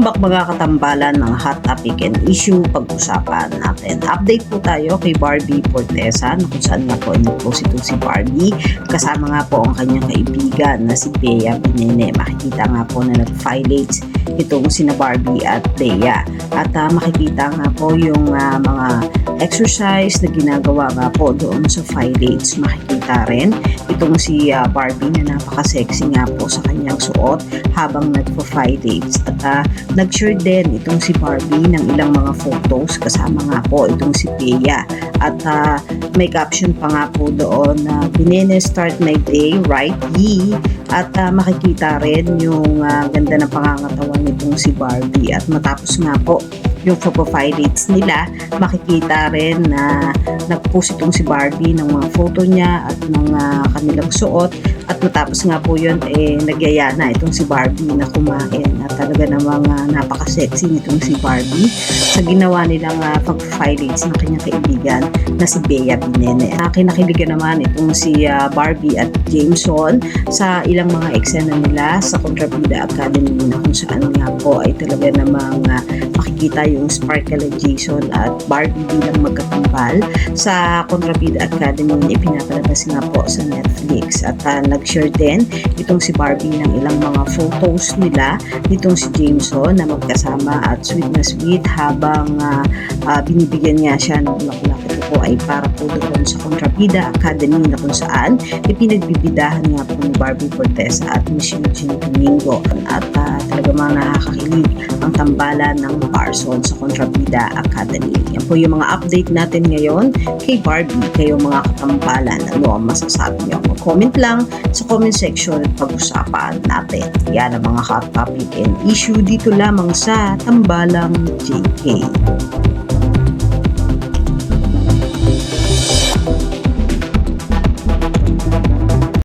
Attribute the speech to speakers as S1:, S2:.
S1: Welcome back mga katambalan, mga hot topic and issue pag-usapan natin. Update po tayo kay Barbie Fortesa kung saan nga po nagpost si Barbie. Kasama nga po ang kanyang kaibigan na si Bea Binene. Makikita nga po na nag-filates itong sina Barbie at Bea. At makikita nga po yung mga exercise na ginagawa nga po doon sa filates. Makikita rin itong si Barbie na napaka-sexy nga po sa kanyang suot habang nagpo-filates. At nag-share din itong si Barbie ng ilang mga photos kasama nga po itong si Bea. At may caption pa nga po doon na Binene start my day right ye. At makikita rin yung ganda ng pangangatawan nitong si Barbie. At matapos nga po yung photo-filates nila, makikita rin na nag-post itong si Barbie ng mga photo niya at ng kanilang suot. At matapos nga po yun, nagyaya na itong si Barbie na kumain. At talaga namang napaka-sexy nitong si Barbie sa ginawa nilang pag-filates ng kanyang kaibigan na si Bea Binene. Kinakiligan naman itong si Barbie at Jameson sa ilang mga eksena nila sa Contrabida Academy na kung saan nga po ay talaga namang makikita yung Sparkle and Jason at Barbie bilang magkatambal sa Contrabida Academy na ipinapalabas nga po sa Netflix. At nag-share din itong si Barbie ng ilang mga photos nila nitong si Jameson na magkasama at sweet na sweet habang binibigyan niya siya ng bulaklak. Ito po ay para po doon sa Contrabida Academy na kung saan ipinagbibidahan nga po ni Barbie Fortesa at Miss Eugene Domingo. At talaga mga nakakakilig ang tambalan ng Carson sa Contrabida Academy. Yan po yung mga update natin ngayon kay Barbie. Kayo mga katambalan, ano ang masasabi niyo? Mag-comment lang sa comment section at pag-usapan natin. Yan ang mga hot topic and issue dito lamang sa Tambalang JK.